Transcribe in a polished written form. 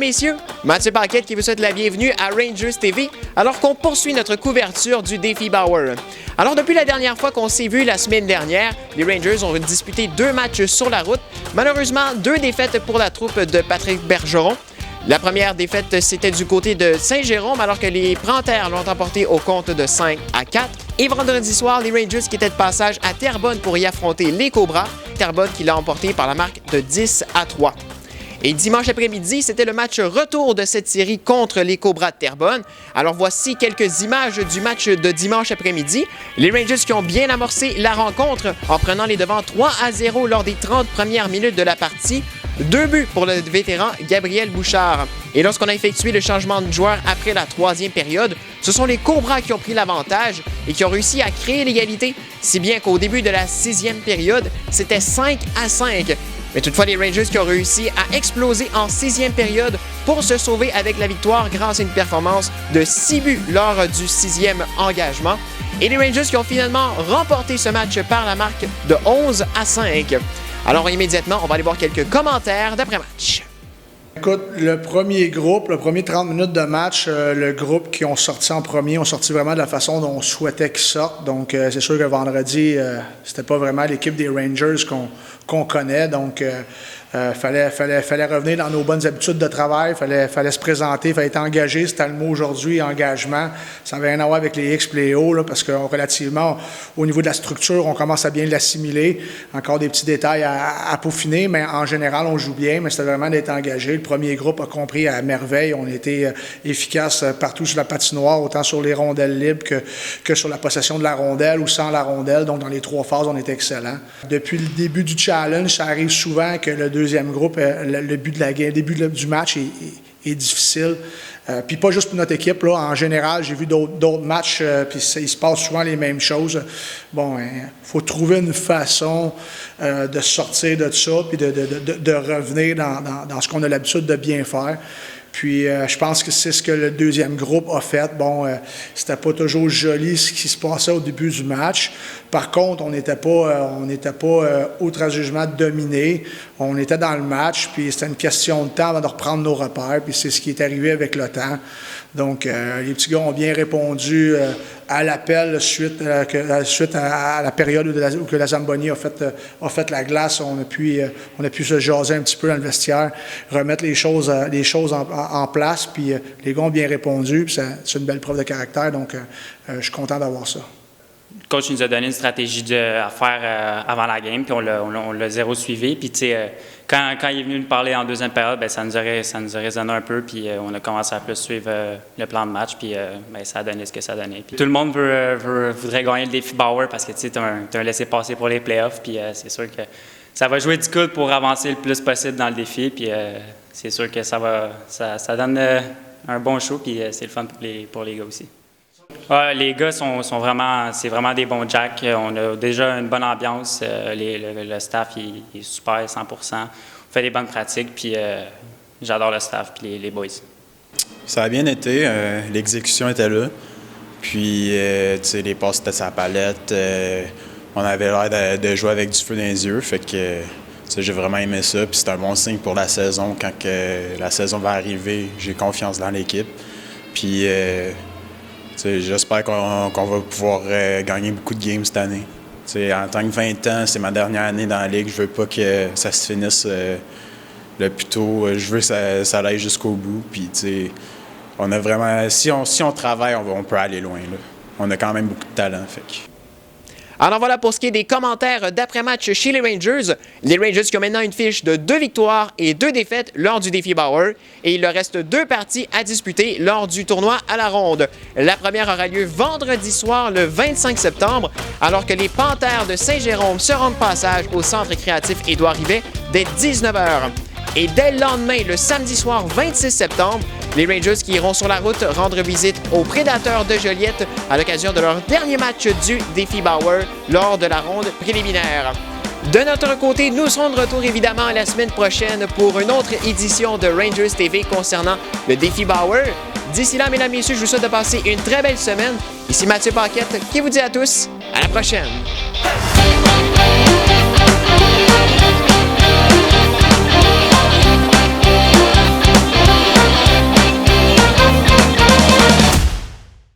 messieurs, Mathieu Paquette qui vous souhaite la bienvenue à Rangers TV alors qu'on poursuit notre couverture du défi Bauer. Alors depuis la dernière fois qu'on s'est vu la semaine dernière, les Rangers ont disputé 2 matchs sur la route. Malheureusement, 2 défaites pour la troupe de Patrick Bergeron. La première défaite, c'était du côté de Saint-Jérôme alors que les Panthères l'ont emporté au compte de 5-4. Et vendredi soir, les Rangers qui étaient de passage à Terrebonne pour y affronter les Cobras. Terrebonne qui l'a emporté par la marque de 10-3. Et dimanche après-midi, c'était le match retour de cette série contre les Cobras de Terrebonne. Alors voici quelques images du match de dimanche après-midi. Les Rangers qui ont bien amorcé la rencontre en prenant les devants 3-0 lors des 30 premières minutes de la partie. 2 buts pour le vétéran Gabriel Bouchard. Et lorsqu'on a effectué le changement de joueur après la 3e période, ce sont les Cobras qui ont pris l'avantage et qui ont réussi à créer l'égalité, si bien qu'au début de la 6e période, c'était 5-5. Mais toutefois, les Rangers qui ont réussi à exploser en 6e période pour se sauver avec la victoire grâce à une performance de 6 buts lors du 6e engagement. Et les Rangers qui ont finalement remporté ce match par la marque de 11-5. Alors immédiatement, on va aller voir quelques commentaires d'après-match. Écoute, le premier 30 minutes de match, le groupe qui ont sorti en premier ont sorti vraiment de la façon dont on souhaitait qu'ils sortent. Donc, c'est sûr que vendredi, c'était pas vraiment l'équipe des Rangers qu'on connaît. Donc, fallait revenir dans nos bonnes habitudes de travail, fallait se présenter, fallait être engagé. C'était le mot aujourd'hui, engagement. Ça n'avait rien à voir avec les X et les O, là, parce que relativement, au niveau de la structure, on commence à bien l'assimiler. Encore des petits détails à peaufiner, mais en général, on joue bien. Mais c'était vraiment d'être engagé. Le premier groupe a compris à merveille. On était efficace partout sur la patinoire, autant sur les rondelles libres que sur la possession de la rondelle ou sans la rondelle. Donc, dans les 3 phases, on était excellent. Depuis le début du challenge, ça arrive souvent que le deuxième groupe, le début du match est difficile. Puis pas juste pour notre équipe, là. En général, j'ai vu d'autres matchs, puis il se passe souvent les mêmes choses. Bon, il faut trouver une façon de sortir de ça, puis de revenir dans ce qu'on a l'habitude de bien faire. Puis je pense que c'est ce que le deuxième groupe a fait. Bon, c'était pas toujours joli ce qui se passait au début du match. Par contre, on n'était pas outre jugement dominé. On était dans le match, puis c'était une question de temps avant de reprendre nos repères. Puis c'est ce qui est arrivé avec le temps. Donc, les petits gars ont bien répondu à l'appel suite à la période où que la Zamboni a fait la glace. On a pu se jaser un petit peu dans le vestiaire, remettre les choses en place. Puis les gars ont bien répondu. Puis c'est une belle preuve de caractère. Donc, je suis content d'avoir ça. Le coach nous a donné une stratégie à faire avant la game, puis on l'a zéro suivi. Puis, tu sais, quand il est venu nous parler en deuxième période, bien, ça nous a résonné un peu, puis on a commencé à plus suivre le plan de match, puis bien, ça a donné ce que ça a donné. Puis, tout le monde voudrait gagner le défi Bauer parce que tu as un laissez-passer pour les playoffs, puis c'est sûr que ça va jouer du coude pour avancer le plus possible dans le défi, puis c'est sûr que ça donne un bon show, puis c'est le fun pour les gars aussi. Les gars c'est vraiment des bons jacks. On a déjà une bonne ambiance. Le staff il est super, 100%. On fait des bonnes pratiques, puis j'adore le staff puis les boys. Ça a bien été. L'exécution était là. Puis, les passes étaient sur la palette. On avait l'air de jouer avec du feu dans les yeux. Fait que j'ai vraiment aimé ça. Puis c'est un bon signe pour la saison. Quand la saison va arriver, j'ai confiance dans l'équipe. Puis, j'espère qu'on va pouvoir gagner beaucoup de games cette année. En tant que 20 ans, c'est ma dernière année dans la Ligue. Je veux pas que ça se finisse le plus tôt. Je veux que ça aille jusqu'au bout. Puis, on a vraiment, si on travaille, on peut aller loin. Là. On a quand même beaucoup de talent. Fait que... Alors voilà pour ce qui est des commentaires d'après-match chez les Rangers. Les Rangers qui ont maintenant une fiche de 2 victoires et 2 défaites lors du défi Bauer. Et il leur reste 2 parties à disputer lors du tournoi à la ronde. La première aura lieu vendredi soir, le 25 septembre, alors que les Panthères de Saint-Jérôme se rendent passage au centre récréatif Édouard Rivet dès 19h. Et dès le lendemain, le samedi soir 26 septembre, les Rangers qui iront sur la route rendre visite aux Prédateurs de Joliette à l'occasion de leur dernier match du défi Bauer lors de la ronde préliminaire. De notre côté, nous serons de retour évidemment la semaine prochaine pour une autre édition de Rangers TV concernant le défi Bauer. D'ici là, mesdames et messieurs, je vous souhaite de passer une très belle semaine. Ici Mathieu Paquette qui vous dit à tous, à la prochaine!